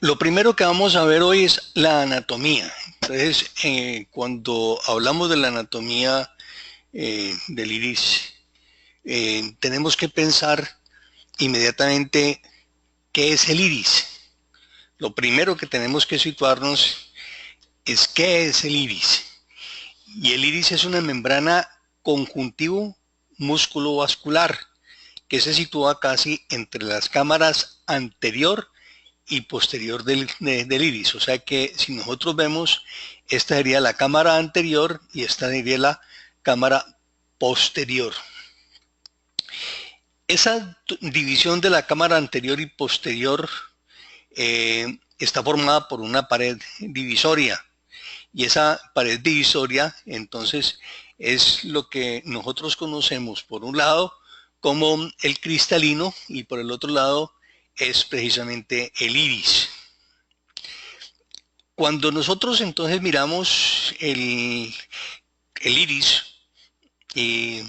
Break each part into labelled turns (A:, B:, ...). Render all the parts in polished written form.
A: Lo primero que vamos a ver hoy es la anatomía. Entonces, cuando hablamos de la anatomía del iris, tenemos que pensar inmediatamente qué es el iris. Lo primero que tenemos que situarnos es qué es el iris. Y el iris es una membrana conjuntivo músculo vascular que se sitúa casi entre las cámaras anterior y posterior del iris. O sea que si nosotros vemos, esta sería la cámara anterior y esta sería la cámara posterior. Esa división de la cámara anterior y posterior está formada por una pared divisoria. Y esa pared divisoria, entonces, es lo que nosotros conocemos, por un lado, como el cristalino y por el otro lado es precisamente el iris. Cuando nosotros entonces miramos el iris y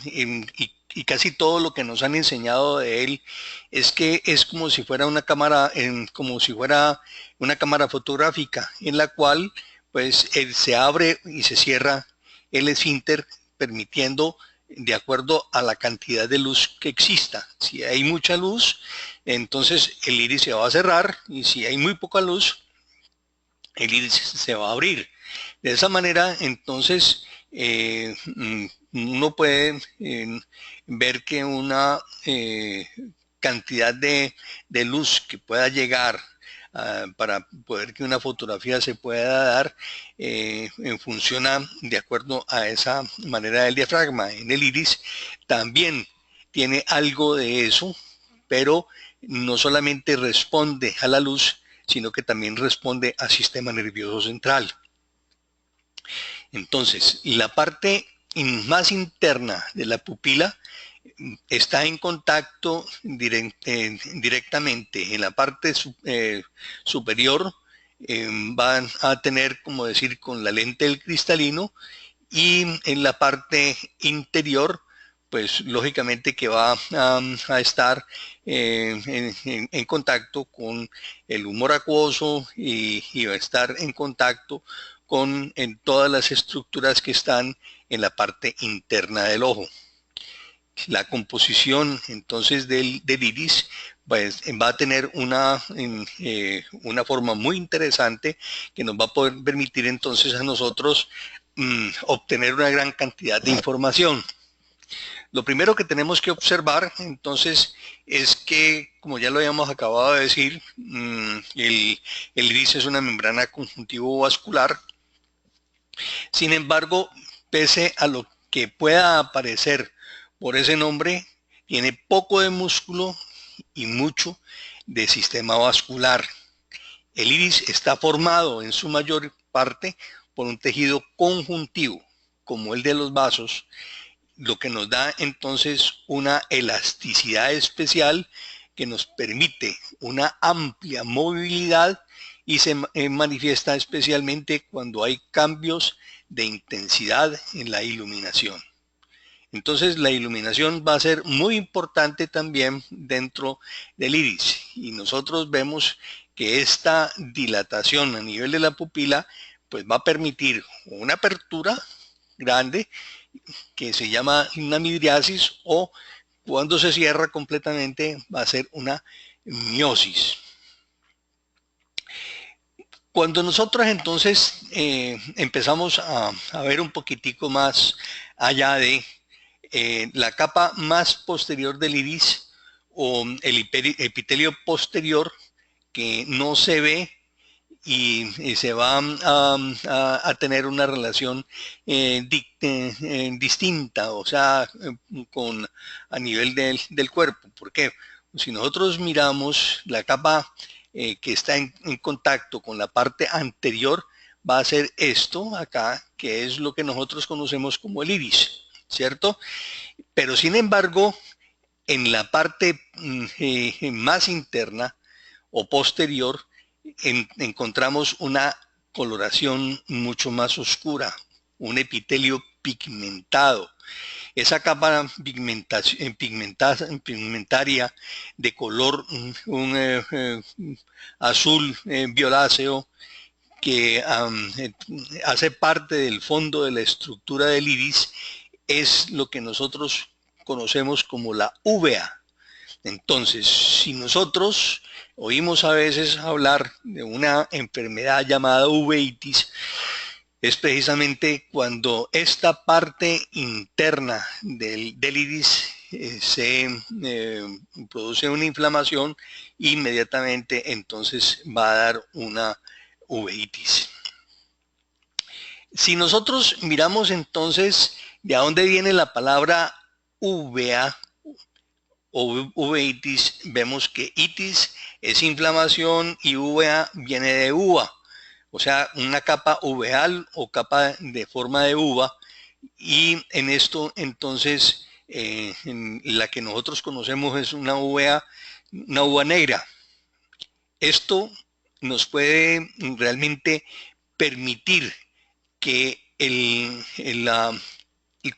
A: casi todo lo que nos han enseñado de él es que es como si fuera una cámara, como si fuera una cámara fotográfica en la cual pues se abre y se cierra el esfínter permitiendo de acuerdo a la cantidad de luz que exista. Si hay mucha luz, entonces el iris se va a cerrar y si hay muy poca luz, el iris se va a abrir. De esa manera, entonces, uno puede ver que una cantidad de luz que pueda llegar para poder que una fotografía se pueda dar, funciona de acuerdo a esa manera del diafragma. En el iris también tiene algo de eso, pero no solamente responde a la luz, sino que también responde al sistema nervioso central. Entonces, la parte más interna de la pupila está en contacto directamente en la parte superior, van a tener, como decir, con la lente del cristalino y en la parte interior, pues lógicamente que va a estar en contacto con el humor acuoso y va a estar en contacto con todas las estructuras que están en la parte interna del ojo. La composición entonces del iris pues, va a tener una forma muy interesante que nos va a poder permitir entonces a nosotros obtener una gran cantidad de información. Lo primero que tenemos que observar entonces es que, como ya lo habíamos acabado de decir, el iris es una membrana conjuntivo vascular. Sin embargo, pese a lo que pueda aparecer por ese nombre, tiene poco de músculo y mucho de sistema vascular. El iris está formado en su mayor parte por un tejido conjuntivo, como el de los vasos, lo que nos da entonces una elasticidad especial que nos permite una amplia movilidad y se manifiesta especialmente cuando hay cambios de intensidad en la iluminación. Entonces la iluminación va a ser muy importante también dentro del iris y nosotros vemos que esta dilatación a nivel de la pupila pues va a permitir una apertura grande que se llama una midriasis o cuando se cierra completamente va a ser una miosis. Cuando nosotros entonces empezamos a ver un poquitico más allá de la capa más posterior del iris o el epitelio posterior que no se ve y se va a tener una relación distinta, o sea, a nivel del cuerpo. ¿Por qué? Si nosotros miramos la capa que está en contacto con la parte anterior, va a ser esto acá, que es lo que nosotros conocemos como el iris, ¿cierto? Pero sin embargo, en la parte más interna o posterior, encontramos una coloración mucho más oscura, un epitelio pigmentado. esa capa pigmentaria de color azul violáceo que hace parte del fondo de la estructura del iris es lo que nosotros conocemos como la uvea. Entonces, si nosotros oímos a veces hablar de una enfermedad llamada uveitis, es precisamente cuando esta parte interna del iris se produce una inflamación, inmediatamente entonces va a dar una uveitis. Si nosotros miramos entonces de dónde viene la palabra uvea o uveitis, vemos que itis es inflamación y uvea viene de uva, o sea, una capa uveal o capa de forma de uva, y en esto entonces la que nosotros conocemos es una uva negra. Esto nos puede realmente permitir que la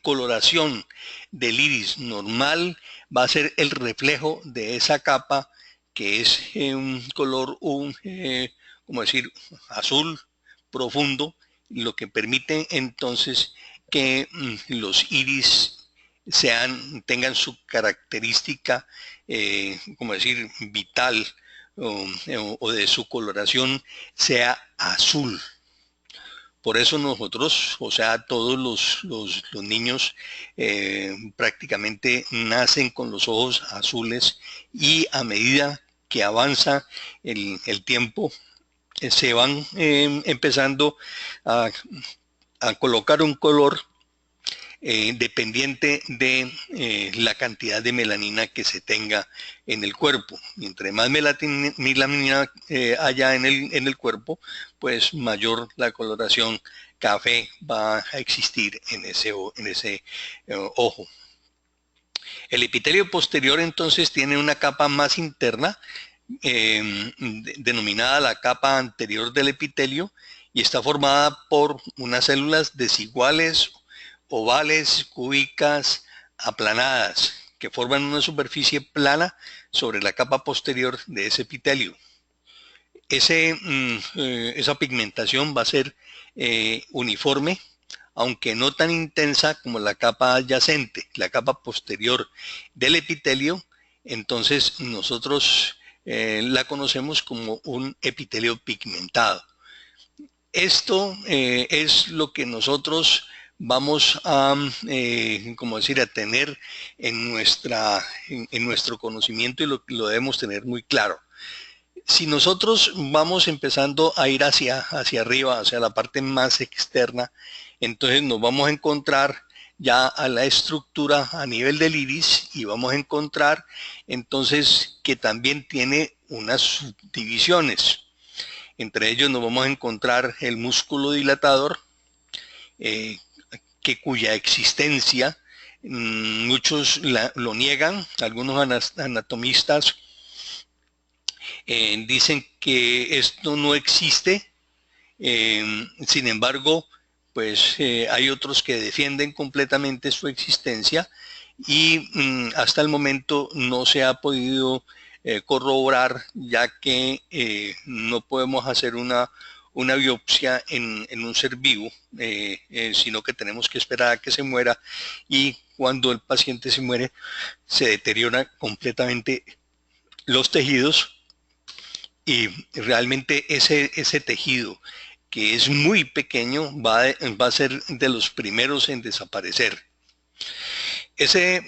A: coloración del iris normal va a ser el reflejo de esa capa que es un color, como decir, azul profundo, lo que permite entonces que los iris tengan su característica, como decir, vital o de su coloración sea azul. Por eso nosotros, o sea, todos los niños prácticamente nacen con los ojos azules, y a medida que avanza el tiempo, se van empezando a colocar un color dependiente de la cantidad de melanina que se tenga en el cuerpo. Mientras más melanina haya en el cuerpo, pues mayor la coloración café va a existir en ese ojo. El epitelio posterior entonces tiene una capa más interna, denominada la capa anterior del epitelio, y está formada por unas células desiguales, ovales, cúbicas, aplanadas, que forman una superficie plana sobre la capa posterior de ese epitelio. Esa pigmentación va a ser uniforme, aunque no tan intensa como la capa adyacente, la capa posterior del epitelio. Entonces nosotros la conocemos como un epitelio pigmentado. Esto es lo que nosotros vamos a, como decir, a tener en nuestro conocimiento, y lo debemos tener muy claro. Si nosotros vamos empezando a ir hacia arriba, hacia la parte más externa, entonces nos vamos a encontrar ya a la estructura a nivel del iris, y vamos a encontrar entonces que también tiene unas subdivisiones. Entre ellos nos vamos a encontrar el músculo dilatador, cuya existencia muchos lo niegan. Algunos anatomistas dicen que esto no existe. Sin embargo, pues hay otros que defienden completamente su existencia, y hasta el momento no se ha podido corroborar, ya que no podemos hacer una biopsia en un ser vivo, sino que tenemos que esperar a que se muera, y cuando el paciente se muere se deteriora completamente los tejidos, y realmente ese tejido, que es muy pequeño, va a ser de los primeros en desaparecer. Ese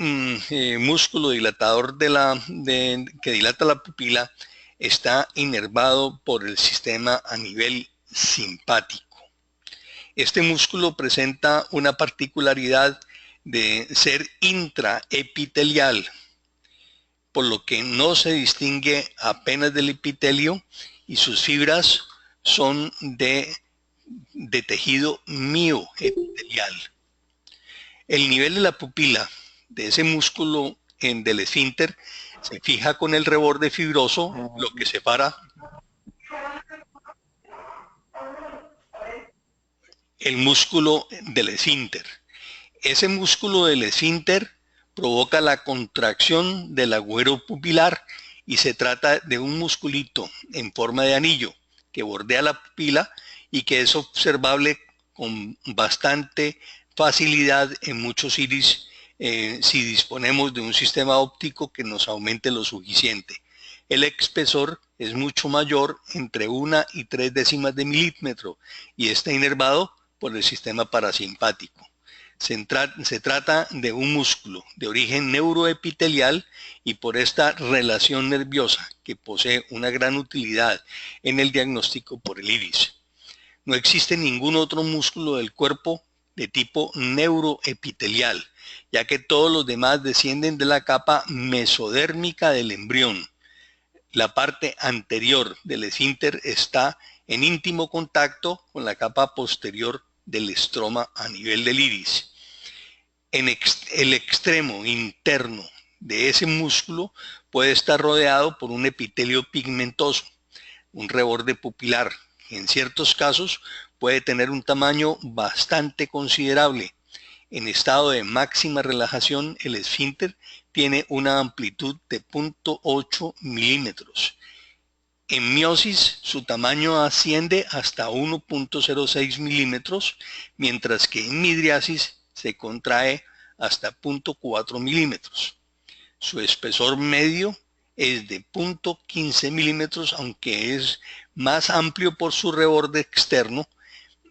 A: músculo dilatador que dilata la pupila está inervado por el sistema a nivel simpático. Este músculo presenta una particularidad de ser intraepitelial, por lo que no se distingue apenas del epitelio, y sus fibras son de tejido mioepitelial. El nivel de la pupila de ese músculo del esfínter se fija con el reborde fibroso, lo que separa el músculo del esfínter. Ese músculo del esfínter provoca la contracción del agujero pupilar y se trata de un musculito en forma de anillo que bordea la pupila y que es observable con bastante facilidad en muchos iris si disponemos de un sistema óptico que nos aumente lo suficiente. El espesor es mucho mayor, entre 1 y 3 décimas de milímetro, y está inervado por el sistema parasimpático. Se trata de un músculo de origen neuroepitelial y por esta relación nerviosa que posee una gran utilidad en el diagnóstico por el iris. No existe ningún otro músculo del cuerpo de tipo neuroepitelial, ya que todos los demás descienden de la capa mesodérmica del embrión. La parte anterior del esfínter está en íntimo contacto con la capa posterior del estroma a nivel del iris. En el extremo interno de ese músculo puede estar rodeado por un epitelio pigmentoso, un reborde pupilar, que en ciertos casos puede tener un tamaño bastante considerable. En estado de máxima relajación, el esfínter tiene una amplitud de 0.8 milímetros. En miosis, su tamaño asciende hasta 1.06 milímetros, mientras que en midriasis se contrae hasta 0.4 milímetros. Su espesor medio es de 0.15 milímetros, aunque es más amplio por su reborde externo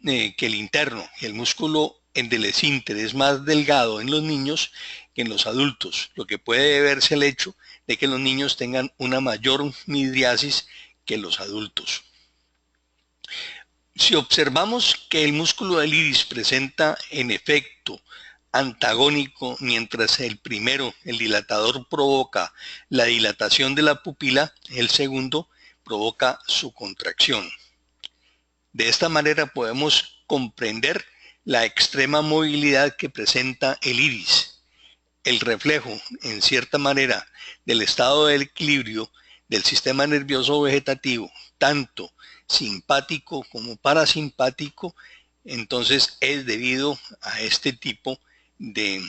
A: que el interno. El músculo del esfínter es más delgado en los niños que en los adultos, lo que puede deberse al hecho de que los niños tengan una mayor midriasis que los adultos. Si observamos que el músculo del iris presenta en efecto antagónico, mientras el primero, el dilatador, provoca la dilatación de la pupila, el segundo provoca su contracción. De esta manera podemos comprender la extrema movilidad que presenta el iris, el reflejo, en cierta manera, del estado de equilibrio del sistema nervioso vegetativo, tanto simpático como parasimpático, entonces es debido a este tipo de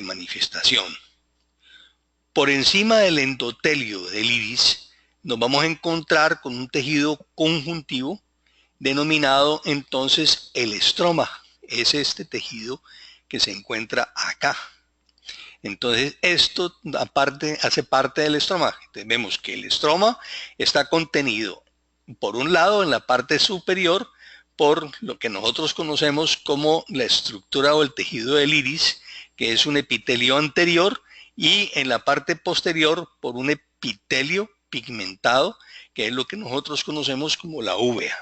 A: manifestación. Por encima del endotelio del iris nos vamos a encontrar con un tejido conjuntivo denominado entonces el estroma. Es este tejido que se encuentra acá. Entonces esto aparte hace parte del estroma. Entonces vemos que el estroma está contenido por un lado en la parte superior por lo que nosotros conocemos como la estructura o el tejido del iris, que es un epitelio anterior, y en la parte posterior por un epitelio pigmentado, que es lo que nosotros conocemos como la uvea.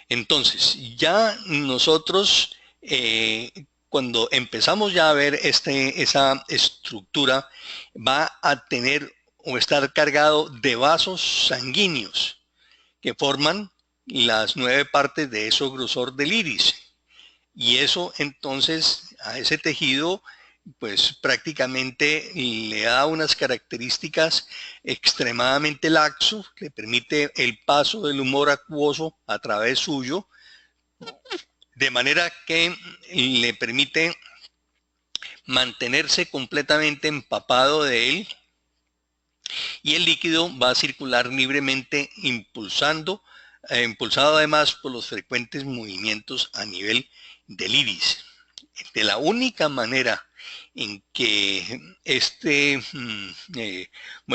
A: Entonces, ya nosotros cuando empezamos ya a ver esa estructura, va a tener o estar cargado de vasos sanguíneos que forman las 9 partes de ese grosor del iris. Y eso entonces a ese tejido pues prácticamente le da unas características extremadamente laxo, le permite el paso del humor acuoso a través suyo, de manera que le permite mantenerse completamente empapado de él y el líquido va a circular libremente impulsado además por los frecuentes movimientos a nivel del iris. De la única manera en que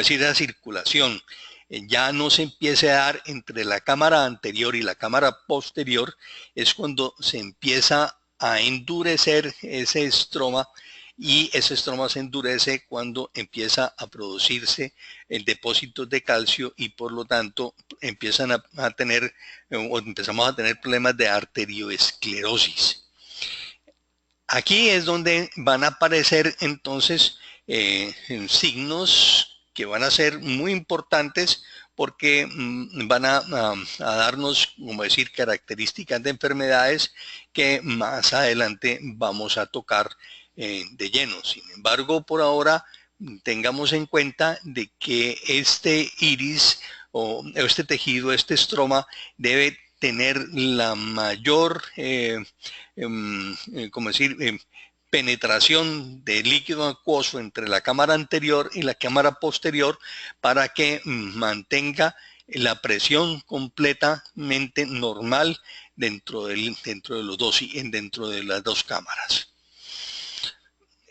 A: la circulación ya no se empiece a dar entre la cámara anterior y la cámara posterior es cuando se empieza a endurecer ese estroma, y ese estroma se endurece cuando empieza a producirse el depósito de calcio y por lo tanto empiezan a tener o empezamos a tener problemas de arterioesclerosis. Aquí es donde van a aparecer entonces signos que van a ser muy importantes porque van a darnos, como decir, características de enfermedades que más adelante vamos a tocar de lleno. Sin embargo, por ahora tengamos en cuenta de que este iris o este tejido, este estroma, debe tener la mayor, penetración de líquido acuoso entre la cámara anterior y la cámara posterior para que mantenga la presión completamente normal dentro de las dos cámaras.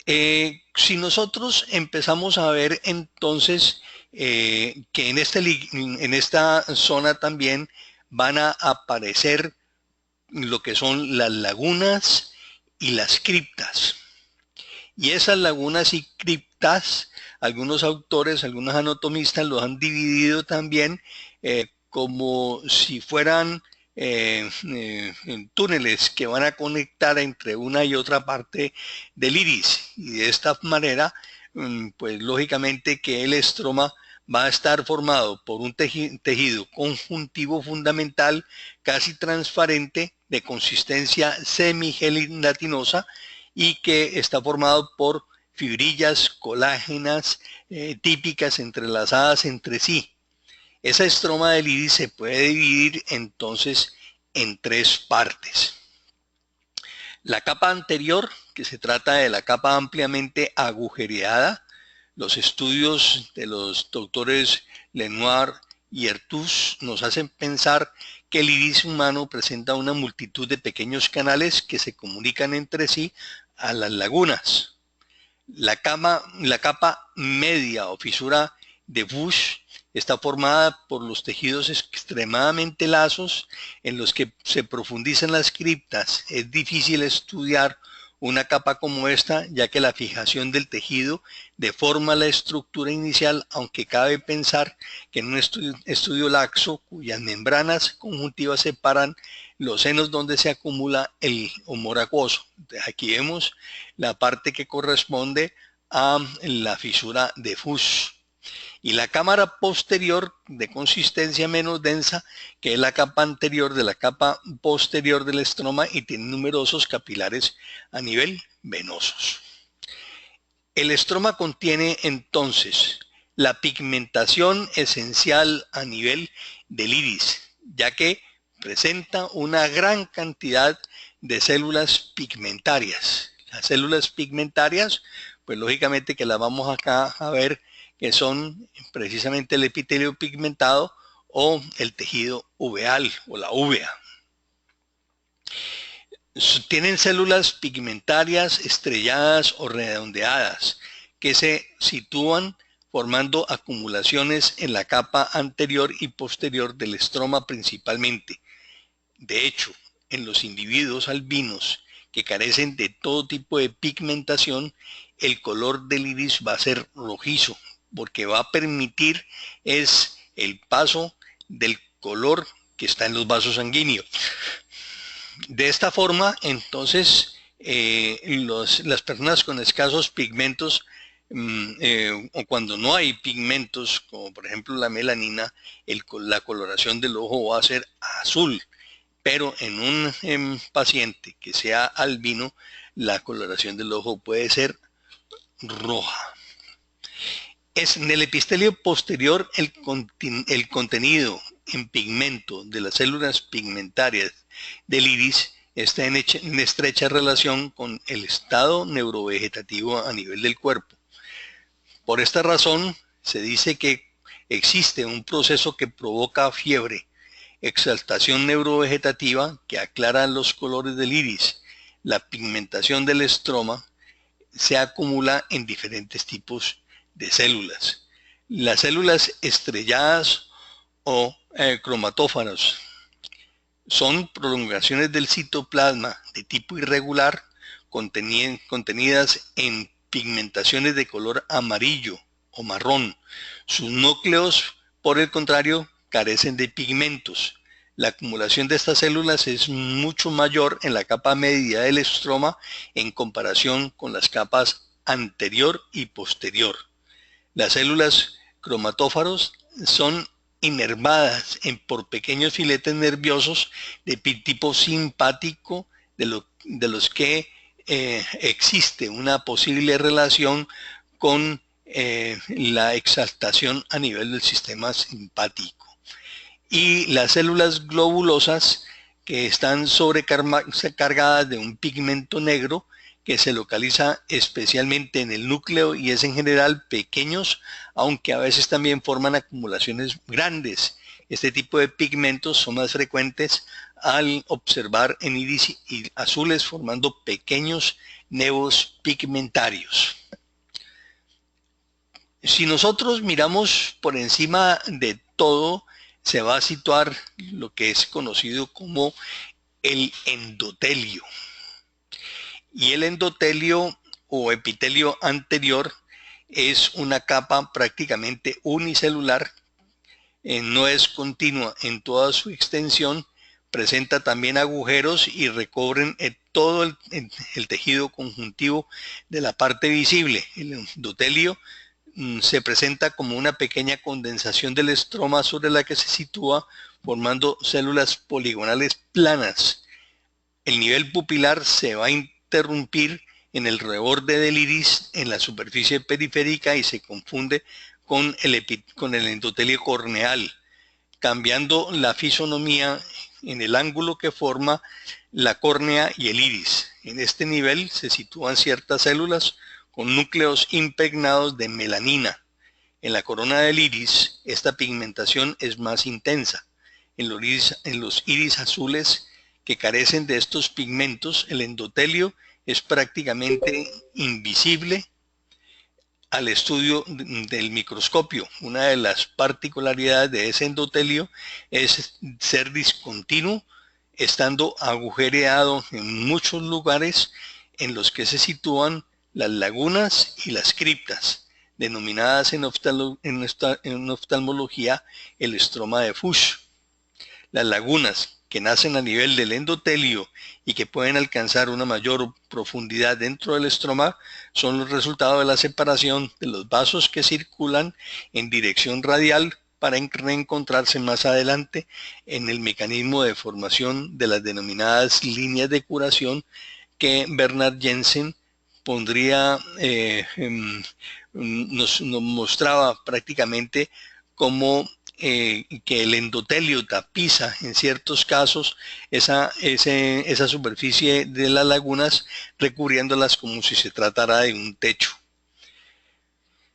A: Si nosotros empezamos a ver entonces que en esta zona también van a aparecer lo que son las lagunas y las criptas. Y esas lagunas y criptas, algunos autores, algunos anatomistas los han dividido también como si fueran túneles que van a conectar entre una y otra parte del iris. Y de esta manera, pues lógicamente que el estroma va a estar formado por un tejido conjuntivo fundamental casi transparente de consistencia semigelatinosa y que está formado por fibrillas colágenas típicas entrelazadas entre sí. Esa estroma del iris se puede dividir entonces en tres partes. La capa anterior, que se trata de la capa ampliamente agujereada. Los estudios de los doctores Lenoir y Artus nos hacen pensar que el iris humano presenta una multitud de pequeños canales que se comunican entre sí a las lagunas. La capa media o fisura de Busch está formada por los tejidos extremadamente lasos en los que se profundizan las criptas. Es difícil estudiar una capa como esta, ya que la fijación del tejido deforma la estructura inicial, aunque cabe pensar que en un estudio laxo, cuyas membranas conjuntivas separan los senos donde se acumula el humor acuoso. Aquí vemos la parte que corresponde a la fisura de Busch. Y la cámara posterior de consistencia menos densa, que es la capa anterior de la capa posterior del estroma y tiene numerosos capilares a nivel venosos. El estroma contiene entonces la pigmentación esencial a nivel del iris, ya que presenta una gran cantidad de células pigmentarias. Las células pigmentarias, pues lógicamente que las vamos acá a ver, que son precisamente el epitelio pigmentado o el tejido uveal o la uvea. Tienen células pigmentarias estrelladas o redondeadas que se sitúan formando acumulaciones en la capa anterior y posterior del estroma principalmente. De hecho, en los individuos albinos que carecen de todo tipo de pigmentación, el color del iris va a ser rojizo, porque va a permitir el paso del color que está en los vasos sanguíneos. De esta forma, entonces, las personas con escasos pigmentos o cuando no hay pigmentos, como por ejemplo la melanina, la coloración del ojo va a ser azul. Pero en un paciente que sea albino, la coloración del ojo puede ser roja. En el epistelio posterior, el contenido en pigmento de las células pigmentarias del iris está en estrecha relación con el estado neurovegetativo a nivel del cuerpo. Por esta razón, se dice que existe un proceso que provoca fiebre, exaltación neurovegetativa que aclara los colores del iris. La pigmentación del estroma se acumula en diferentes tipos de células. Las células estrelladas o cromatófaros son prolongaciones del citoplasma de tipo irregular contenidas en pigmentaciones de color amarillo o marrón. Sus núcleos, por el contrario, carecen de pigmentos. La acumulación de estas células es mucho mayor en la capa media del estroma en comparación con las capas anterior y posterior. Las células cromatófaros son inervadas por pequeños filetes nerviosos de tipo simpático de los que existe una posible relación con la exaltación a nivel del sistema simpático. y las células globulosas que están sobrecargadas de un pigmento negro que se localiza especialmente en el núcleo y es en general pequeños, aunque a veces también forman acumulaciones grandes. Este tipo de pigmentos son más frecuentes al observar en iris azules formando pequeños nevos pigmentarios. Si nosotros miramos por encima de todo, se va a situar lo que es conocido como el endotelio. Y el endotelio o epitelio anterior es una capa prácticamente unicelular, no es continua en toda su extensión, presenta también agujeros y recubren todo el tejido conjuntivo de la parte visible. El endotelio se presenta como una pequeña condensación del estroma sobre la que se sitúa, formando células poligonales planas. El nivel pupilar se va a interrumpir en el reborde del iris en la superficie periférica y se confunde con el endotelio corneal, cambiando la fisonomía en el ángulo que forma la córnea y el iris. En este nivel se sitúan ciertas células con núcleos impregnados de melanina. En la corona del iris, esta pigmentación es más intensa. En los iris azules que carecen de estos pigmentos, el endotelio es prácticamente invisible al estudio del microscopio. Una de las particularidades de ese endotelio es ser discontinuo, estando agujereado en muchos lugares en los que se sitúan las lagunas y las criptas, denominadas en oftalmología el estroma de Fuchs. Las lagunas, que nacen a nivel del endotelio y que pueden alcanzar una mayor profundidad dentro del estroma, son los resultados de la separación de los vasos que circulan en dirección radial para reencontrarse más adelante en el mecanismo de formación de las denominadas líneas de curación que Bernard Jensen nos mostraba prácticamente cómo que el endotelio tapiza en ciertos casos esa superficie de las lagunas, recubriéndolas como si se tratara de un techo.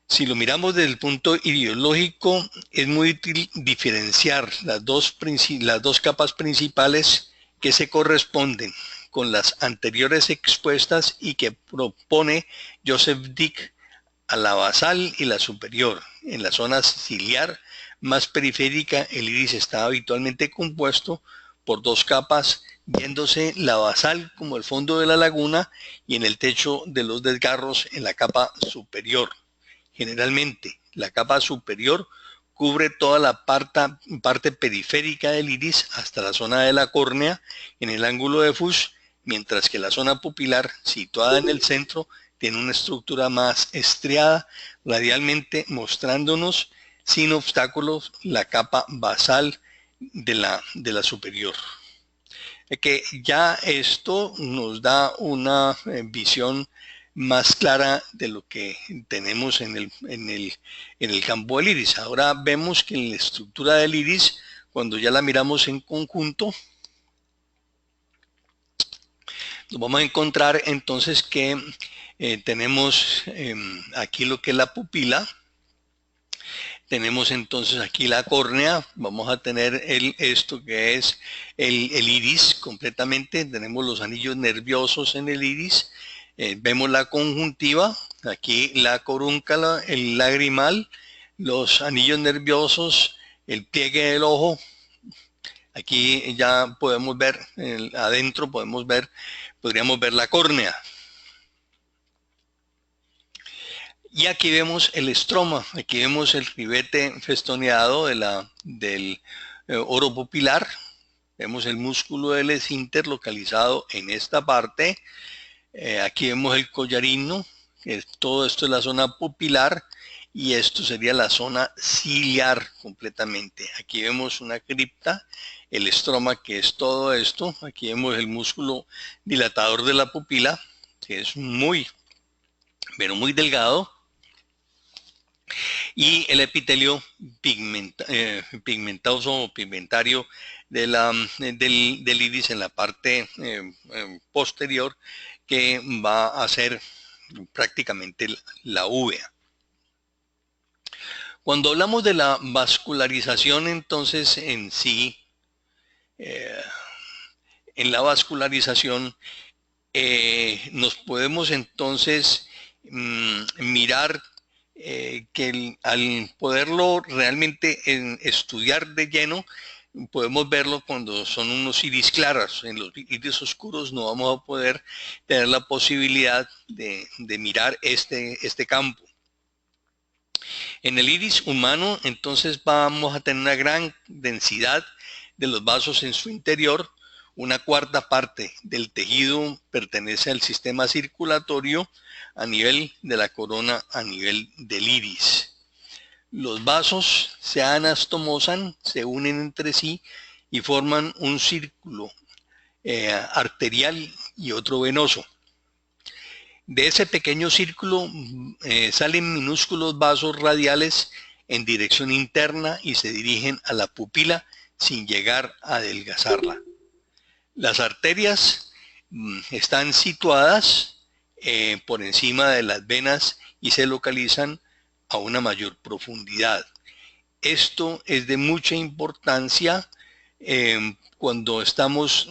A: Si lo miramos desde el punto ideológico, es muy útil diferenciar las dos capas principales que se corresponden con las anteriores expuestas y que propone Joseph Dick a la basal y la superior. En la zona ciliar más periférica, el iris está habitualmente compuesto por dos capas, viéndose la basal como el fondo de la laguna y en el techo de los desgarros en la capa superior. Generalmente, la capa superior cubre toda la parte periférica del iris hasta la zona de la córnea en el ángulo de Fuchs, mientras que la zona pupilar, situada en el centro, tiene una estructura más estriada radialmente, mostrándonos sin obstáculos la capa basal de la superior. Que ya esto nos da una visión más clara de lo que tenemos en el campo del iris. Ahora vemos que en la estructura del iris, cuando ya la miramos en conjunto, nos vamos a encontrar entonces que tenemos aquí lo que es la pupila. Tenemos entonces aquí la córnea, vamos a tener esto que es el iris completamente, tenemos los anillos nerviosos en el iris, vemos la conjuntiva, aquí la corúncula, el lagrimal, los anillos nerviosos, el pliegue del ojo. Aquí ya podemos ver, adentro podríamos ver la córnea. Y aquí vemos el estroma, aquí vemos el ribete festoneado del oro pupilar, vemos el músculo del esfínter localizado en esta parte, aquí vemos el collarino, que todo esto es la zona pupilar y esto sería la zona ciliar completamente. Aquí vemos una cripta, el estroma que es todo esto, aquí vemos el músculo dilatador de la pupila, que es muy, pero muy delgado. Y el epitelio pigmentoso o pigmentario del iris en la parte posterior, que va a ser prácticamente la uvea. Cuando hablamos de la vascularización, entonces en sí, en la vascularización nos podemos entonces mirar que al poderlo realmente estudiar de lleno, podemos verlo cuando son unos iris claros. En los iris oscuros no vamos a poder tener la posibilidad de mirar este campo. En el iris humano, entonces vamos a tener una gran densidad de los vasos en su interior. Una cuarta parte del tejido pertenece al sistema circulatorio a nivel de la corona, a nivel del iris. Los vasos se anastomosan, se unen entre sí y forman un círculo arterial y otro venoso. De ese pequeño círculo salen minúsculos vasos radiales en dirección interna y se dirigen a la pupila sin llegar a adelgazarla. Las arterias están situadas por encima de las venas y se localizan a una mayor profundidad. Esto es de mucha importancia cuando estamos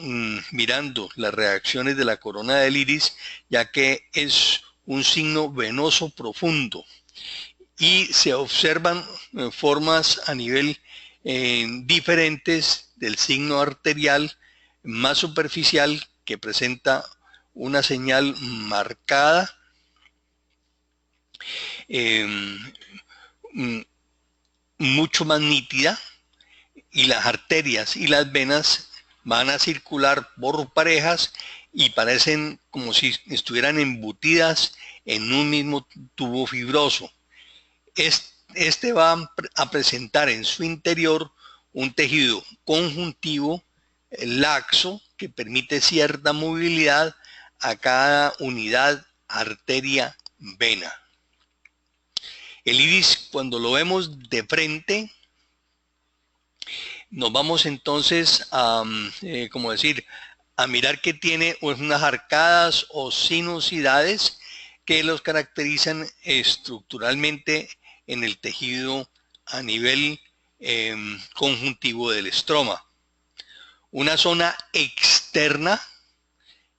A: mirando las reacciones de la corona del iris, ya que es un signo venoso profundo y se observan formas a nivel diferentes del signo arterial más superficial, que presenta una señal marcada mucho más nítida, y las arterias y las venas van a circular por parejas y parecen como si estuvieran embutidas en un mismo tubo fibroso. Este va a presentar en su interior un tejido conjuntivo laxo que permite cierta movilidad a cada unidad arteria-vena. El iris, cuando lo vemos de frente, nos vamos entonces a, a mirar que tiene unas arcadas o sinuosidades que los caracterizan estructuralmente en el tejido a nivel conjuntivo del estroma. Una zona externa,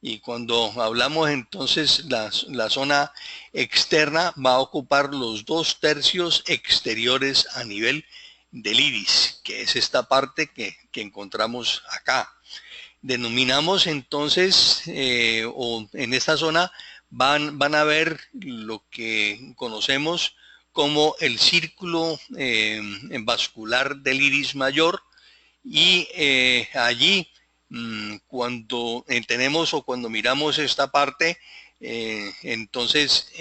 A: y cuando hablamos entonces la zona externa va a ocupar los 2/3 exteriores a nivel del iris, que es esta parte que encontramos acá. Denominamos entonces, o en esta zona van a ver lo que conocemos como el círculo vascular del iris mayor, y allí cuando tenemos o cuando miramos esta parte, entonces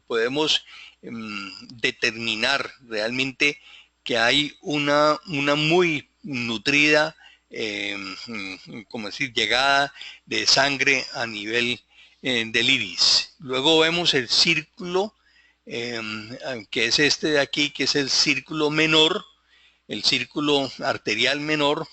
A: podemos determinar realmente que hay una muy nutrida llegada de sangre a nivel del iris. Luego vemos el círculo que es este de aquí, que es el círculo menor. El círculo arterial menor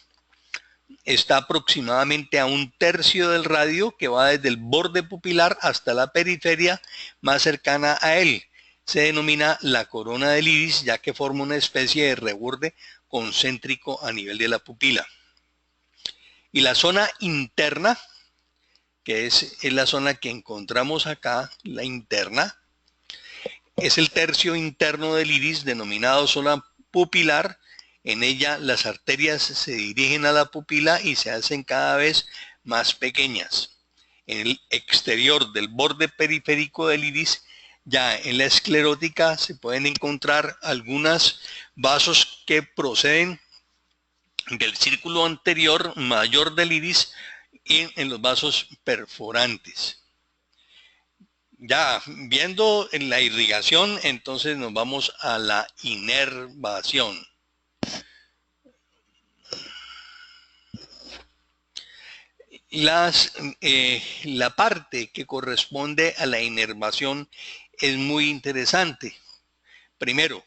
A: está aproximadamente a 1/3 del radio, que va desde el borde pupilar hasta la periferia más cercana a él. Se denomina la corona del iris, ya que forma una especie de reborde concéntrico a nivel de la pupila. Y la zona interna, que es la zona que encontramos acá, la interna, es el tercio interno del iris, denominado zona pupilar. En ella las arterias se dirigen a la pupila y se hacen cada vez más pequeñas. En el exterior del borde periférico del iris, ya en la esclerótica, se pueden encontrar algunos vasos que proceden del círculo anterior mayor del iris y en los vasos perforantes. Ya viendo en la irrigación, entonces nos vamos a la inervación. La parte que corresponde a la inervación es muy interesante, Primero,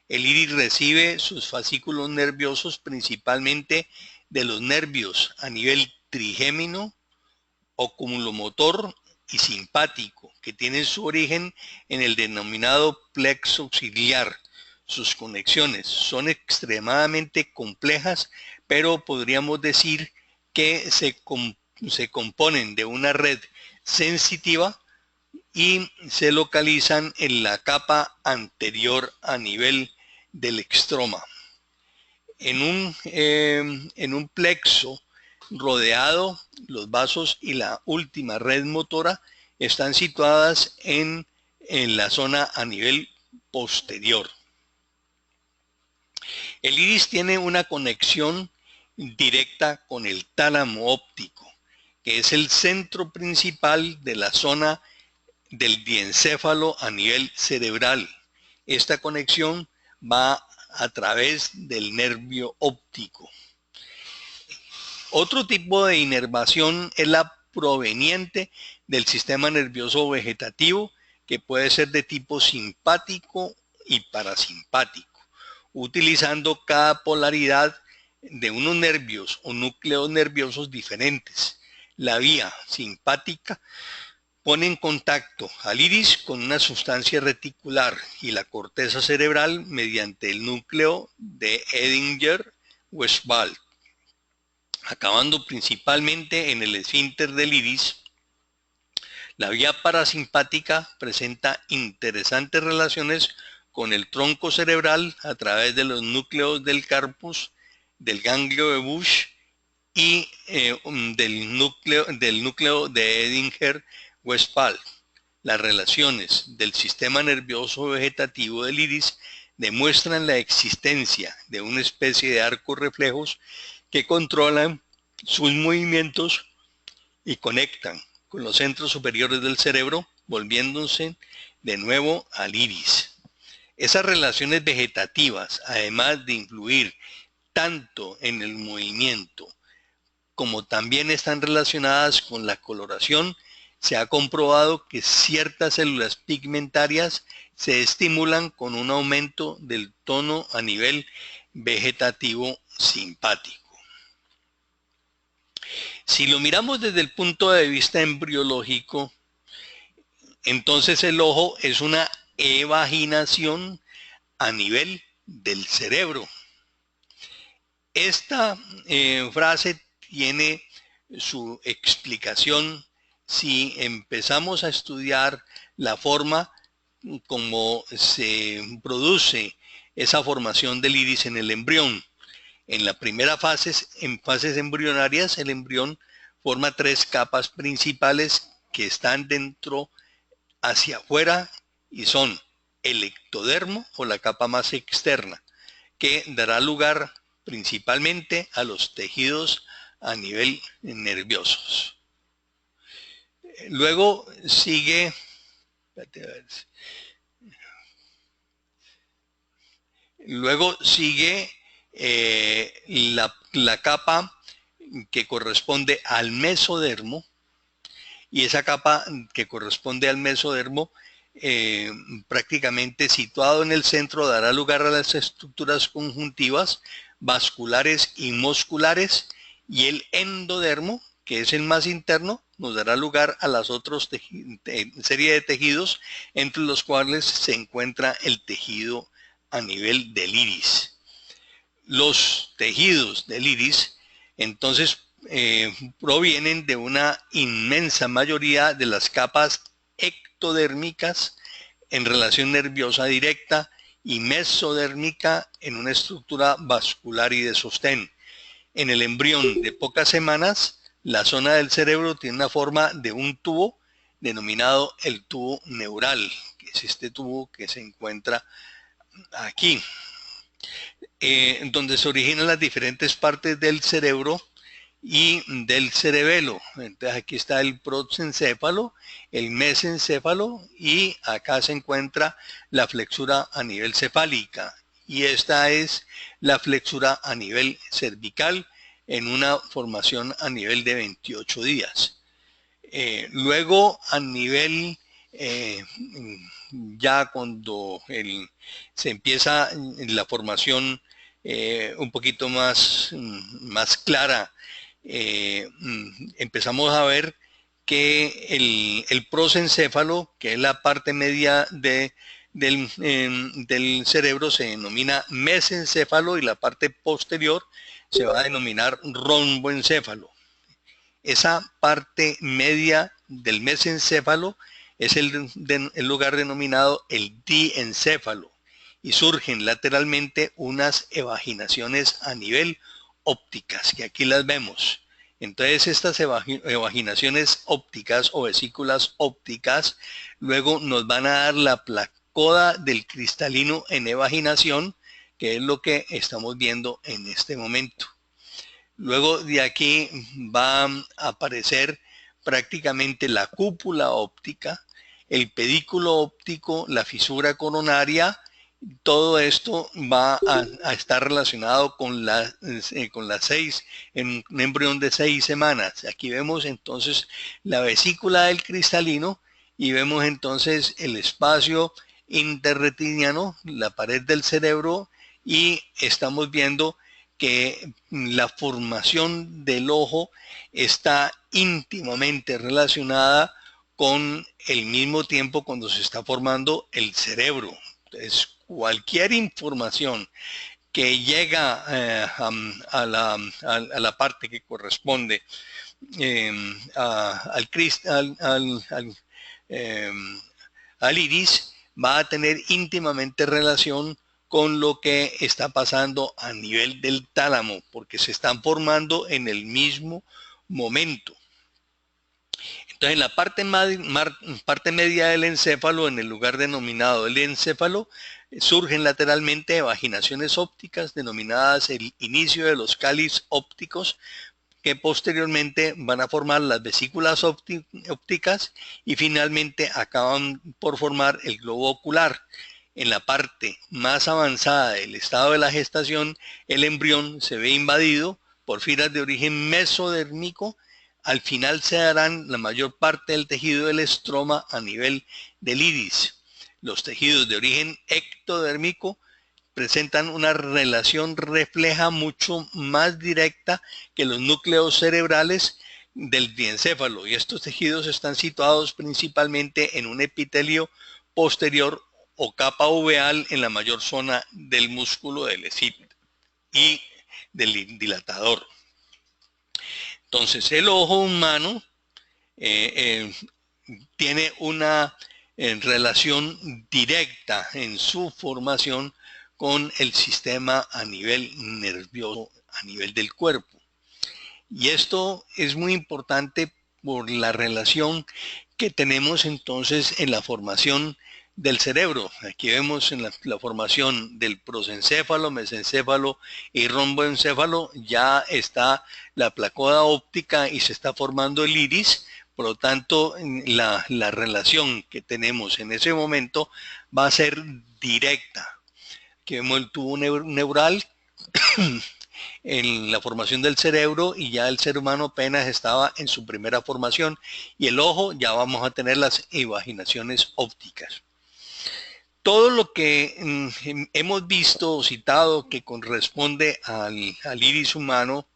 A: el iris recibe sus fascículos nerviosos principalmente de los nervios a nivel trigémino, oculomotor y simpático, que tienen su origen en el denominado plexo ciliar. Sus conexiones son extremadamente complejas, pero podríamos decir que se componen de una red sensitiva y se localizan en la capa anterior a nivel del extroma. En un plexo rodeado, los vasos y la última red motora están situadas en la zona a nivel posterior. El iris tiene una conexión directa con el tálamo óptico, que es el centro principal de la zona del diencéfalo a nivel cerebral. Esta conexión va a través del nervio óptico. Otro tipo de inervación es la proveniente del sistema nervioso vegetativo, que puede ser de tipo simpático y parasimpático, utilizando cada polaridad de unos nervios o núcleos nerviosos diferentes. La vía simpática pone en contacto al iris con una sustancia reticular y la corteza cerebral mediante el núcleo de Edinger-Westphal, acabando principalmente en el esfínter del iris. La vía parasimpática presenta interesantes relaciones con el tronco cerebral a través de los núcleos del corpus, del ganglio de Busch y del núcleo de Edinger-Westphal. Las relaciones del sistema nervioso vegetativo del iris demuestran la existencia de una especie de arcos reflejos que controlan sus movimientos y conectan con los centros superiores del cerebro, volviéndose de nuevo al iris. Esas relaciones vegetativas, además de influir tanto en el movimiento como también están relacionadas con la coloración, se ha comprobado que ciertas células pigmentarias se estimulan con un aumento del tono a nivel vegetativo simpático. Si lo miramos desde el punto de vista embriológico, entonces el ojo es una evaginación a nivel del cerebro. Esta frase tiene su explicación si empezamos a estudiar la forma como se produce esa formación del iris en el embrión. En la primera fase, en fases embrionarias, el embrión forma tres capas principales que están dentro hacia afuera y son el ectodermo o la capa más externa, que dará lugar principalmente a los tejidos a nivel nerviosos. Luego sigue la capa que corresponde al mesodermo, y esa capa que corresponde al mesodermo prácticamente situado en el centro dará lugar a las estructuras conjuntivas vasculares y musculares, y el endodermo, que es el más interno, nos dará lugar a las otras serie de tejidos, entre los cuales se encuentra el tejido a nivel del iris. Los tejidos del iris, entonces, provienen de una inmensa mayoría de las capas ectodérmicas en relación nerviosa directa y mesodérmica en una estructura vascular y de sostén. En el embrión de pocas semanas, la zona del cerebro tiene una forma de un tubo denominado el tubo neural, que es este tubo que se encuentra aquí, donde se originan las diferentes partes del cerebro y del cerebelo. Entonces aquí está el prosencéfalo, el mesencéfalo, y acá se encuentra la flexura a nivel cefálica, y esta es la flexura a nivel cervical en una formación a nivel de 28 días. Luego a nivel ya cuando se empieza la formación un poquito más clara, empezamos a ver que el prosencéfalo, que es la parte media del cerebro, se denomina mesencéfalo, y la parte posterior se va a denominar romboencéfalo. Esa parte media del mesencéfalo es el lugar denominado el diencéfalo, y surgen lateralmente unas evaginaciones a nivel ópticas, que aquí las vemos. Entonces estas evaginaciones ópticas o vesículas ópticas luego nos van a dar la placoda del cristalino en evaginación, que es lo que estamos viendo en este momento. Luego de aquí va a aparecer prácticamente la cúpula óptica, el pedículo óptico, la fisura coronaria. Todo esto va a estar relacionado con las 6, en un embrión de 6 semanas. Aquí vemos entonces la vesícula del cristalino y vemos entonces el espacio interretiniano, la pared del cerebro, y estamos viendo que la formación del ojo está íntimamente relacionada con el mismo tiempo cuando se está formando el cerebro. Entonces, cualquier información que llega a la parte que corresponde eh, al iris va a tener íntimamente relación con lo que está pasando a nivel del tálamo, porque se están formando en el mismo momento. Entonces, en la parte media del encéfalo, en el lugar denominado el encéfalo, surgen lateralmente evaginaciones ópticas denominadas el inicio de los cáliz ópticos, que posteriormente van a formar las vesículas ópticas y finalmente acaban por formar el globo ocular. En la parte más avanzada del estado de la gestación, el embrión se ve invadido por fibras de origen mesodérmico. Al final se darán la mayor parte del tejido del estroma a nivel del iris. Los tejidos de origen ectodérmico presentan una relación refleja mucho más directa que los núcleos cerebrales del diencéfalo, y estos tejidos están situados principalmente en un epitelio posterior o capa uveal en la mayor zona del músculo del escípite y del dilatador. Entonces, el ojo humano tiene una relación directa en su formación con el sistema a nivel nervioso, a nivel del cuerpo. Y esto es muy importante por la relación que tenemos entonces en la formación del cerebro. Aquí vemos en la formación del prosencéfalo, mesencéfalo y romboencéfalo, ya está la placoda óptica y se está formando el iris. Por lo tanto, la relación que tenemos en ese momento va a ser directa. Aquí vemos el tubo neural en la formación del cerebro, y ya el ser humano apenas estaba en su primera formación, y el ojo ya vamos a tener las evaginaciones ópticas. Todo lo que hemos visto o citado que corresponde al iris humano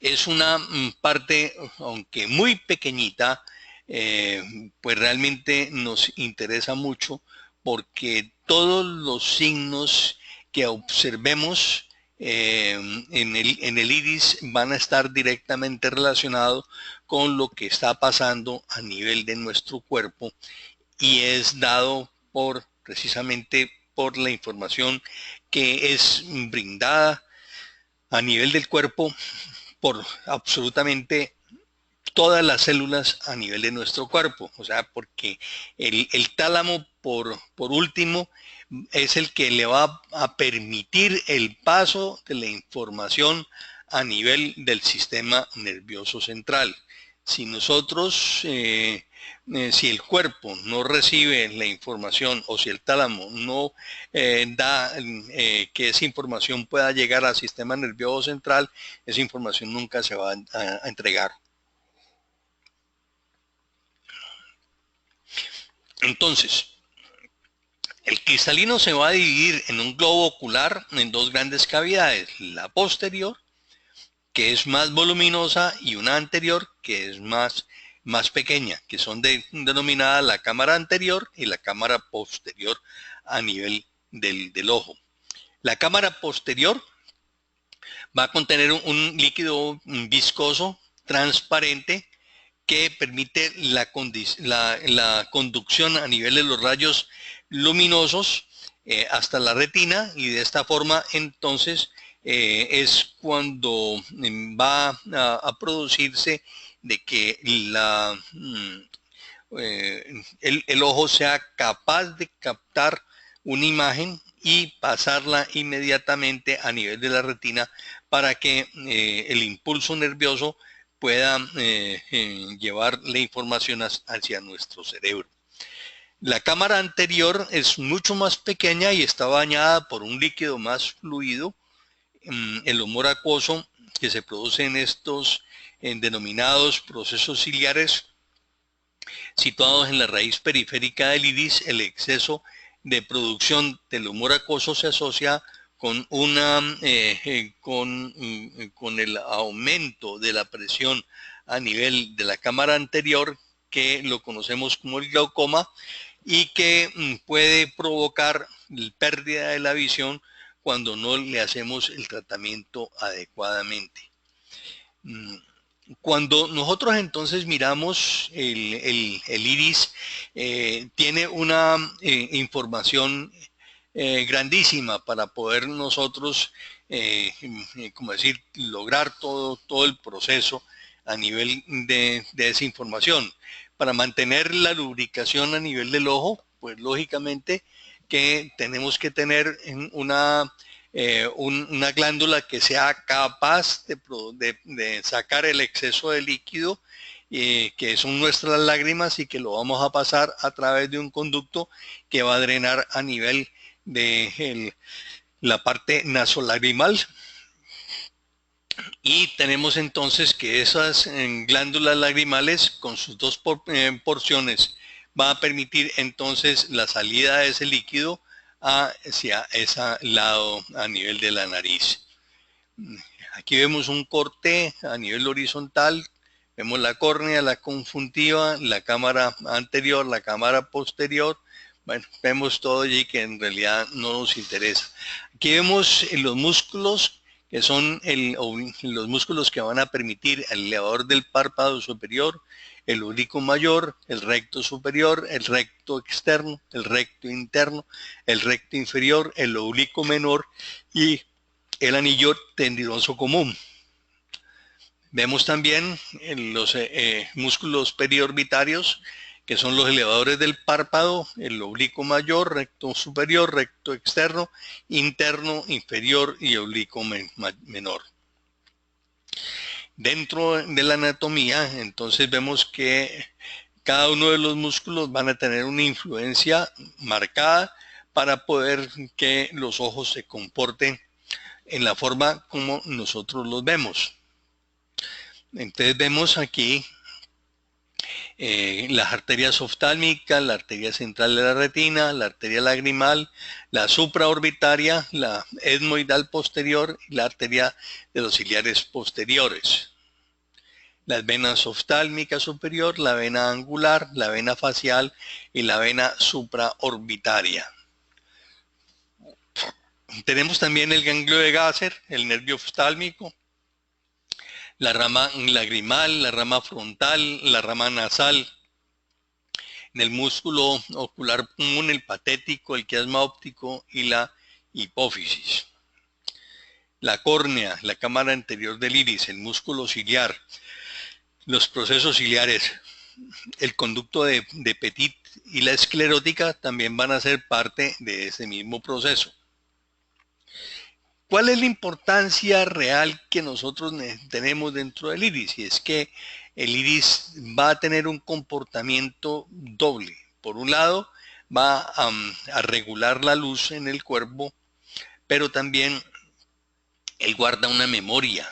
A: es una parte, aunque muy pequeñita, pues realmente nos interesa mucho, porque todos los signos que observemos en el iris van a estar directamente relacionados con lo que está pasando a nivel de nuestro cuerpo, y es dado precisamente por la información que es brindada a nivel del cuerpo por absolutamente todas las células a nivel de nuestro cuerpo. O sea, porque el tálamo, por último, es el que le va a permitir el paso de la información a nivel del sistema nervioso central. Si nosotros, si el cuerpo no recibe la información, o si el tálamo no da que esa información pueda llegar al sistema nervioso central, esa información nunca se va a entregar. Entonces, el cristalino se va a dividir en un globo ocular en dos grandes cavidades, la posterior, que es más voluminosa, y una anterior, que es más pequeña, que son denominadas la cámara anterior y la cámara posterior a nivel del ojo. La cámara posterior va a contener un líquido viscoso, transparente, que permite la conducción a nivel de los rayos luminosos hasta la retina, y de esta forma entonces es cuando va a producirse de que el ojo sea capaz de captar una imagen y pasarla inmediatamente a nivel de la retina para que el impulso nervioso pueda llevar la información hacia nuestro cerebro. La cámara anterior es mucho más pequeña y está bañada por un líquido más fluido, el humor acuoso, que se produce en estos denominados procesos ciliares situados en la raíz periférica del iris. El exceso de producción del humor acuoso se asocia con con el aumento de la presión a nivel de la cámara anterior, que lo conocemos como el glaucoma, y que puede provocar pérdida de la visión cuando no le hacemos el tratamiento adecuadamente. Cuando nosotros entonces miramos el iris, tiene una información grandísima para poder nosotros, como decir, lograr todo el proceso a nivel de esa información. Para mantener la lubricación a nivel del ojo, pues lógicamente que tenemos que tener una glándula que sea capaz de sacar el exceso de líquido, que son nuestras lágrimas, y que lo vamos a pasar a través de un conducto que va a drenar a nivel de la parte nasolagrimal. Y tenemos entonces que esas glándulas lagrimales, con sus dos porciones, va a permitir entonces la salida de ese líquido hacia ese lado a nivel de la nariz. Aquí vemos un corte a nivel horizontal, vemos la córnea, la conjuntiva, la cámara anterior, la cámara posterior. Bueno, vemos todo allí que en realidad no nos interesa. Aquí vemos los músculos, que son los músculos que van a permitir el elevador del párpado superior, el oblicuo mayor, el recto superior, el recto externo, el recto interno, el recto inferior, el oblicuo menor y el anillo tendinoso común. Vemos también los músculos periorbitarios, que son los elevadores del párpado, el oblicuo mayor, recto superior, recto externo, interno, inferior y oblicuo menor. Dentro de la anatomía, entonces vemos que cada uno de los músculos van a tener una influencia marcada para poder que los ojos se comporten en la forma como nosotros los vemos. Entonces vemos aquí las arterias oftálmicas, la arteria central de la retina, la arteria lagrimal, la supraorbitaria, la etmoidal posterior y la arteria de los ciliares posteriores. Las venas oftálmica superior, la vena angular, la vena facial y la vena supraorbitaria. Tenemos también el ganglio de Gasser, el nervio oftálmico, la rama lagrimal, la rama frontal, la rama nasal. En el músculo ocular común, el patético, el quiasma óptico y la hipófisis. La córnea, la cámara anterior del iris, el músculo ciliar, los procesos ciliares, el conducto de Petit y la esclerótica también van a ser parte de ese mismo proceso. ¿Cuál es la importancia real que nosotros tenemos dentro del iris? Y es que el iris va a tener un comportamiento doble. Por un lado, va a regular la luz en el cuerpo, pero también él guarda una memoria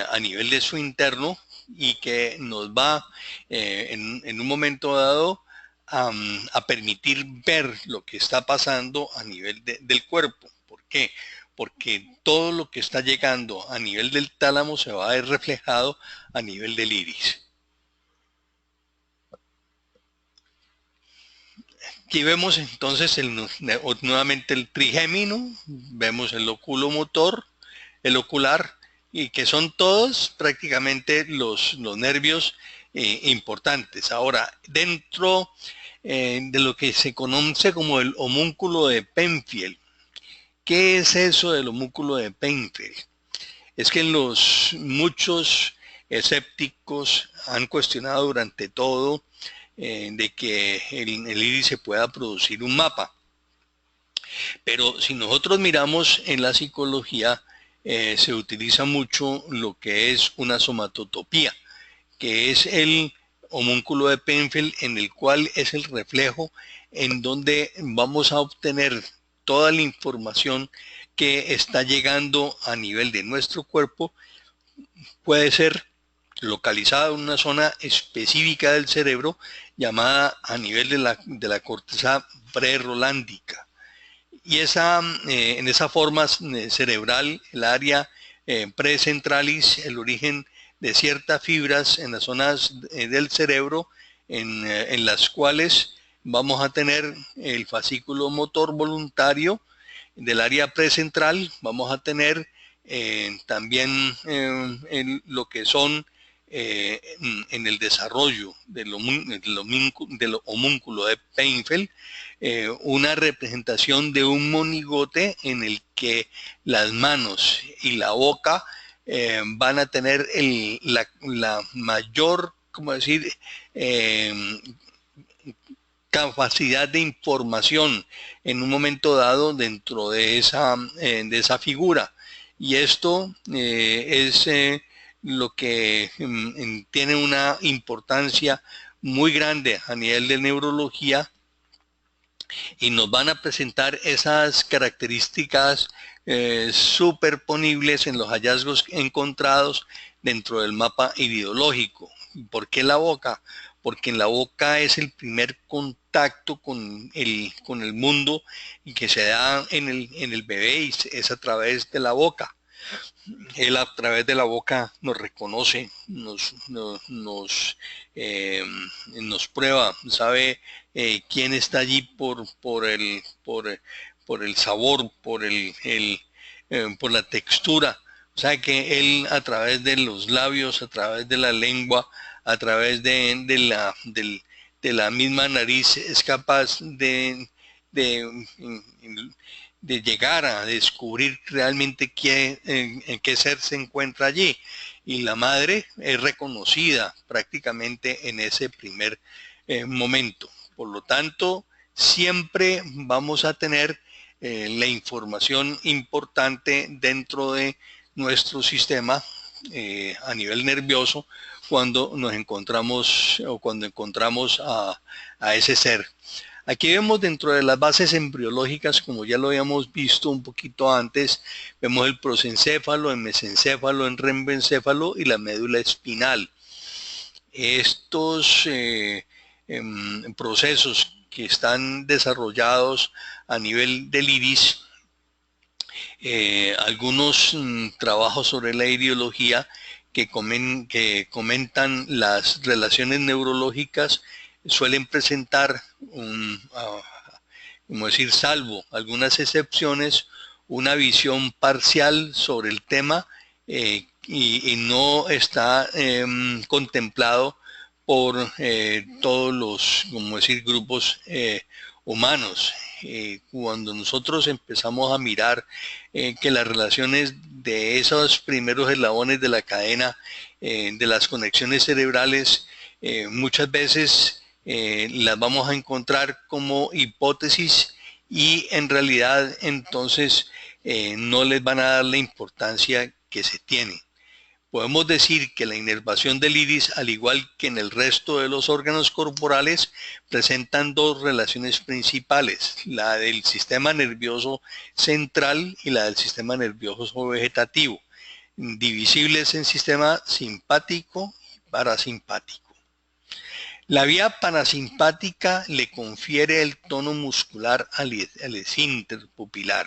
A: a nivel de su interno, y que nos va en un momento dado a permitir ver lo que está pasando a nivel del cuerpo. ¿Por qué? Porque todo lo que está llegando a nivel del tálamo se va a ver reflejado a nivel del iris. Aquí vemos entonces nuevamente el trigémino, vemos el oculomotor, el ocular, y que son todos prácticamente los nervios importantes. Ahora, dentro de lo que se conoce como el homúnculo de Penfield, ¿qué es eso del homúnculo de Penfield? Es que muchos escépticos han cuestionado durante todo de que el iris se pueda producir un mapa. Pero si nosotros miramos en la psicología, se utiliza mucho lo que es una somatotopía, que es el homúnculo de Penfield, en el cual es el reflejo en donde vamos a obtener toda la información que está llegando a nivel de nuestro cuerpo. Puede ser localizada en una zona específica del cerebro llamada a nivel de la corteza prerolándica. Y en esa forma cerebral, el área precentralis, el origen de ciertas fibras en las zonas del cerebro en las cuales vamos a tener el fascículo motor voluntario del área precentral, vamos a tener también lo que son en el desarrollo del homúnculo de Penfield, una representación de un monigote en el que las manos y la boca van a tener la mayor, ¿cómo decir?, capacidad de información en un momento dado dentro de esa figura. Y esto es lo que tiene una importancia muy grande a nivel de neurología, y nos van a presentar esas características superponibles en los hallazgos encontrados dentro del mapa iridológico. ¿Por qué la boca? Porque en la boca es el primer contacto con el mundo y que se da en el bebé, y es a través de la boca. Él a través de la boca nos reconoce, nos prueba, sabe quién está allí por el sabor, por la textura. O sea que él a través de los labios, a través de la lengua, a través de la misma nariz es capaz de llegar a descubrir realmente en qué ser se encuentra allí. Y la madre es reconocida prácticamente en ese primer momento. Por lo tanto, siempre vamos a tener la información importante dentro de nuestro sistema a nivel nervioso cuando nos encontramos o cuando encontramos a ese ser. Aquí vemos dentro de las bases embriológicas, como ya lo habíamos visto un poquito antes, vemos el prosencéfalo, el mesencéfalo, el rembencéfalo y la médula espinal. Estos procesos que están desarrollados a nivel del iris, algunos trabajos sobre la iriología que comentan las relaciones neurológicas suelen presentar como decir, salvo algunas excepciones, una visión parcial sobre el tema y no está contemplado por todos los, como decir, grupos humanos. Cuando nosotros empezamos a mirar que las relaciones de esos primeros eslabones de la cadena de las conexiones cerebrales muchas veces las vamos a encontrar como hipótesis, y en realidad entonces no les van a dar la importancia que se tiene. Podemos decir que la inervación del iris, al igual que en el resto de los órganos corporales, presentan dos relaciones principales, la del sistema nervioso central y la del sistema nervioso vegetativo, divisibles en sistema simpático y parasimpático. La vía parasimpática le confiere el tono muscular al esfínter pupilar.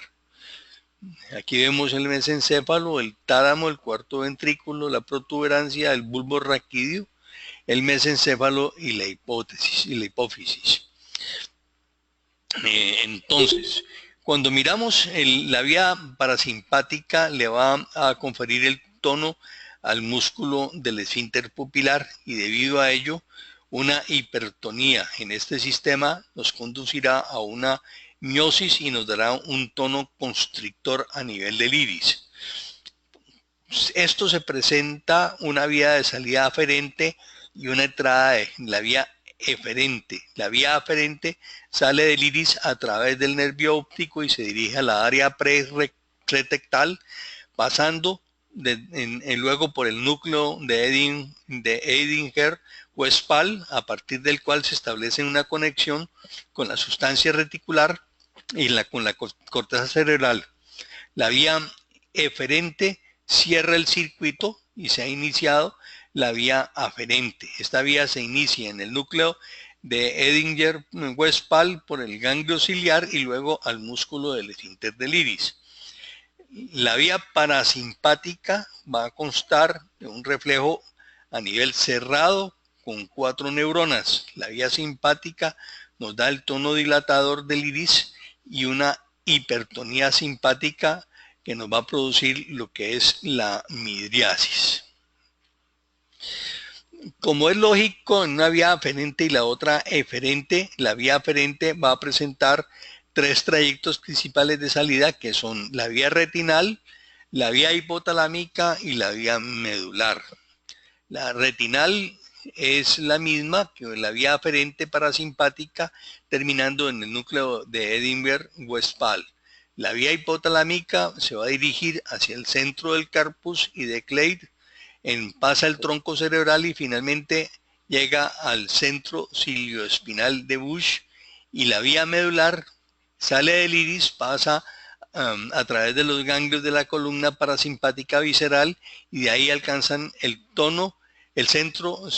A: Aquí vemos el mesencéfalo, el tálamo, el cuarto ventrículo, la protuberancia, el bulbo raquídeo, el mesencéfalo y la hipófisis. Entonces, cuando miramos la vía parasimpática, le va a conferir el tono al músculo del esfínter pupilar y debido a ello, una hipertonía en este sistema nos conducirá a una miosis y nos dará un tono constrictor a nivel del iris. Esto se presenta una vía de salida aferente y una entrada de la vía eferente. La vía aferente sale del iris a través del nervio óptico y se dirige a la área pretectal, pasando luego por el núcleo de Edinger-Westphal, a partir del cual se establece una conexión con la sustancia reticular y con la corteza cerebral. La vía eferente cierra el circuito y se ha iniciado la vía aferente. Esta vía se inicia en el núcleo de Edinger-Westphal por el ganglio ciliar y luego al músculo del esfínter del iris. La vía parasimpática va a constar de un reflejo a nivel cerrado con 4 neuronas. La vía simpática nos da el tono dilatador del iris y una hipertonía simpática que nos va a producir lo que es la midriasis. Como es lógico, en una vía aferente y la otra eferente, la vía aferente va a presentar 3 trayectos principales de salida que son la vía retinal, la vía hipotalámica y la vía medular. La retinal es la misma que la vía aferente parasimpática, terminando en el núcleo de Edinger-Westphal. La vía hipotalámica se va a dirigir hacia el centro del corpus y de Kleid, pasa el tronco cerebral y finalmente llega al centro cilioespinal de Busch, y la vía medular sale del iris, pasa a través de los ganglios de la columna parasimpática visceral y de ahí alcanzan el centro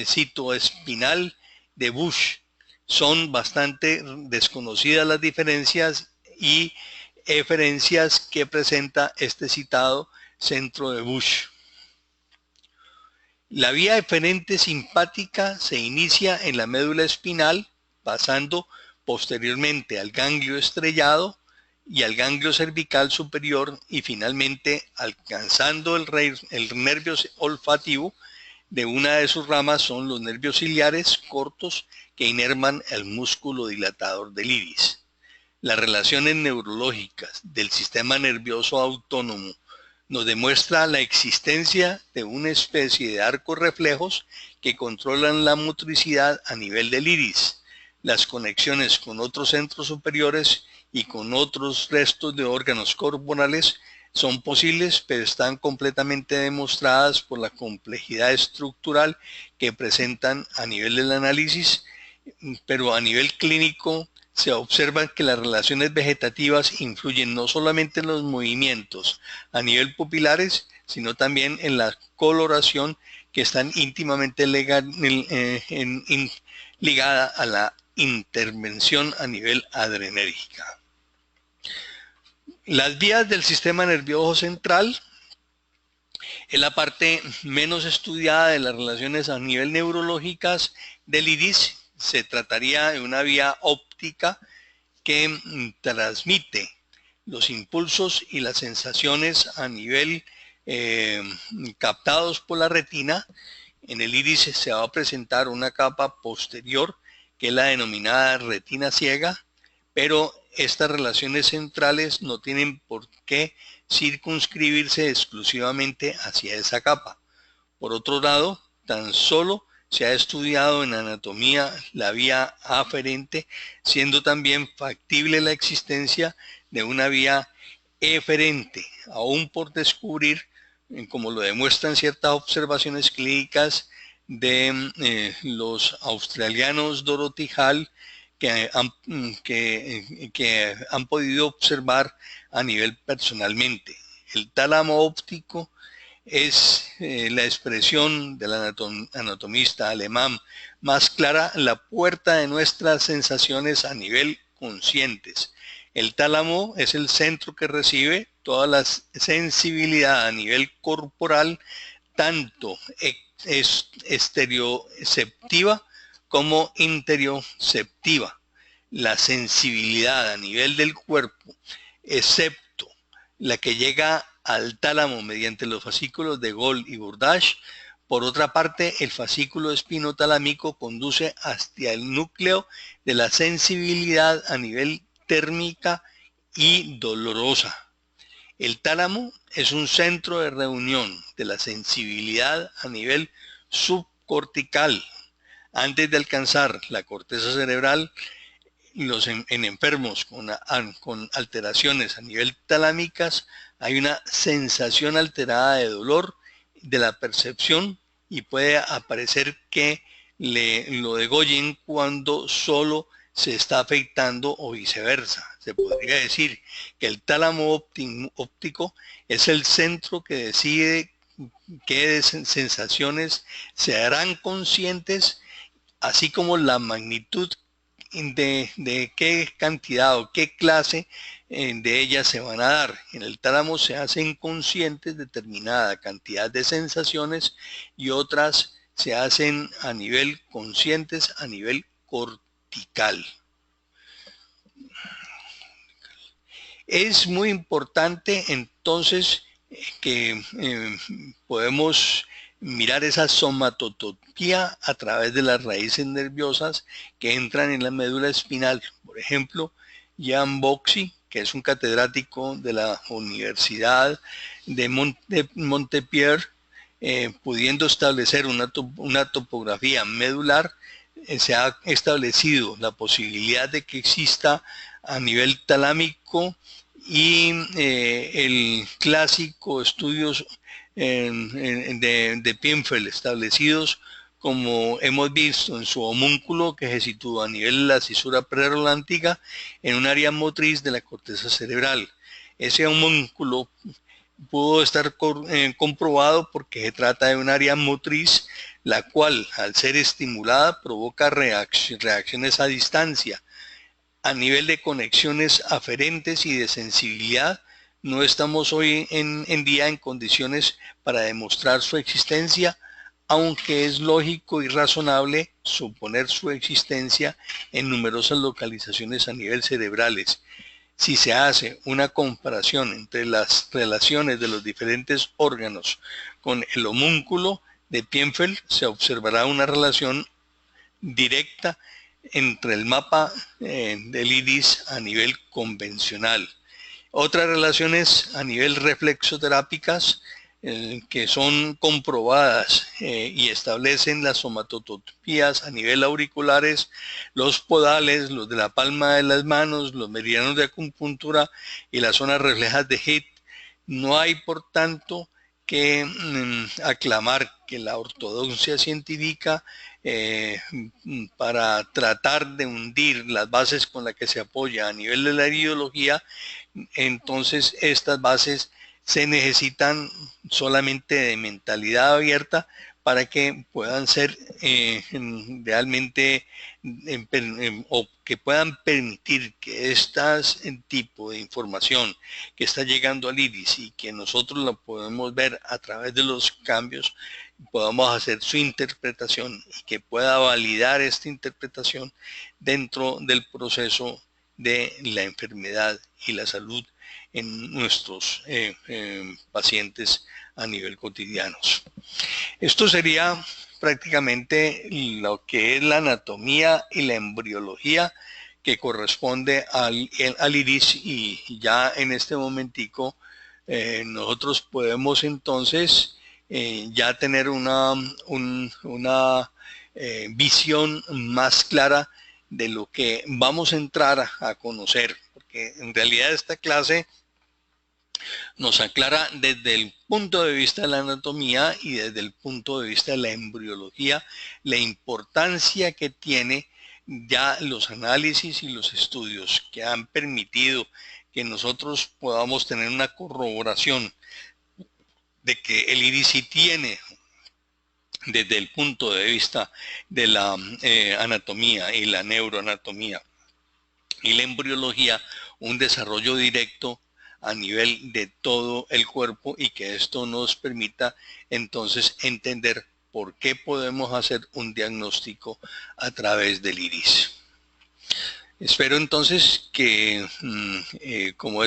A: citoespinal de Busch. Son bastante desconocidas las diferencias y eferencias que presenta este citado centro de Busch. La vía eferente simpática se inicia en la médula espinal, pasando posteriormente al ganglio estrellado y al ganglio cervical superior y finalmente alcanzando el nervio olfativo. De una de sus ramas son los nervios ciliares cortos que inervan el músculo dilatador del iris. Las relaciones neurológicas del sistema nervioso autónomo nos demuestra la existencia de una especie de arcos reflejos que controlan la motricidad a nivel del iris, las conexiones con otros centros superiores y con otros restos de órganos corporales son posibles, pero están completamente demostradas por la complejidad estructural que presentan a nivel del análisis, pero a nivel clínico se observa que las relaciones vegetativas influyen no solamente en los movimientos a nivel pupilares, sino también en la coloración, que están íntimamente ligada a la intervención a nivel adrenérgica. Las vías del sistema nervioso central es la parte menos estudiada de las relaciones a nivel neurológicas del iris. Se trataría de una vía óptica que transmite los impulsos y las sensaciones a nivel captados por la retina. En el iris se va a presentar una capa posterior que es la denominada retina ciega, pero estas relaciones centrales no tienen por qué circunscribirse exclusivamente hacia esa capa. Por otro lado, tan solo se ha estudiado en anatomía la vía aferente, siendo también factible la existencia de una vía eferente, aún por descubrir, como lo demuestran ciertas observaciones clínicas de los australianos Dorothy Hall, que han podido observar a nivel personalmente. El tálamo óptico es la expresión del anatomista alemán más clara la puerta de nuestras sensaciones a nivel conscientes. El tálamo es el centro que recibe toda la sensibilidad a nivel corporal, tanto exterioceptiva como interioceptiva. La sensibilidad a nivel del cuerpo, excepto la que llega al tálamo mediante los fascículos de Gold y Burdach. Por otra parte, el fascículo espinotalámico conduce hacia el núcleo de la sensibilidad a nivel térmica y dolorosa. El tálamo es un centro de reunión de la sensibilidad a nivel subcortical. Antes de alcanzar la corteza cerebral, en enfermos con alteraciones a nivel talámicas hay una sensación alterada de dolor de la percepción y puede aparecer que lo degollen cuando solo se está afectando o viceversa. Se podría decir que el tálamo óptico es el centro que decide qué sensaciones se harán conscientes, así como la magnitud de qué cantidad o qué clase de ellas se van a dar. En el tálamo se hacen conscientes determinada cantidad de sensaciones y otras se hacen a nivel conscientes a nivel cortical. Es muy importante entonces que podemos mirar esa somatotopía a través de las raíces nerviosas que entran en la médula espinal. Por ejemplo, Jan Boxy, que es un catedrático de la Universidad de Montpellier, pudiendo establecer una topografía medular, se ha establecido la posibilidad de que exista a nivel talámico y el clásico estudios de Pinfeld establecidos, como hemos visto en su homúnculo, que se sitúa a nivel de la cisura prerolántica en un área motriz de la corteza cerebral. Ese homúnculo pudo estar comprobado porque se trata de un área motriz, la cual, al ser estimulada, provoca reacciones a distancia. A nivel de conexiones aferentes y de sensibilidad, no estamos hoy en día en condiciones para demostrar su existencia, aunque es lógico y razonable suponer su existencia en numerosas localizaciones a nivel cerebrales. Si se hace una comparación entre las relaciones de los diferentes órganos con el homúnculo de Pinfeld, se observará una relación directa entre el mapa del iris a nivel convencional. Otras relaciones a nivel reflexoterápicas que son comprobadas y establecen las somatotopías a nivel auriculares, los podales, los de la palma de las manos, los meridianos de acupuntura y las zonas reflejas de Hitt. No hay, por tanto, que aclamar que la ortodoxia científica para tratar de hundir las bases con las que se apoya a nivel de la ideología, entonces estas bases se necesitan solamente de mentalidad abierta para que puedan ser realmente o que puedan permitir que este tipo de información que está llegando al iris y que nosotros la podemos ver a través de los cambios, podamos hacer su interpretación y que pueda validar esta interpretación dentro del proceso de la enfermedad y la salud en nuestros pacientes a nivel cotidianos. Esto sería prácticamente lo que es la anatomía y la embriología que corresponde al iris, y ya en este momentico nosotros podemos entonces ya tener una visión más clara de lo que vamos a entrar a conocer, porque en realidad esta clase nos aclara desde el punto de vista de la anatomía y desde el punto de vista de la embriología la importancia que tiene ya los análisis y los estudios que han permitido que nosotros podamos tener una corroboración de que el iris sí tiene desde el punto de vista de la anatomía y la neuroanatomía y la embriología, un desarrollo directo a nivel de todo el cuerpo, y que esto nos permita entonces entender por qué podemos hacer un diagnóstico a través del iris. Espero entonces que como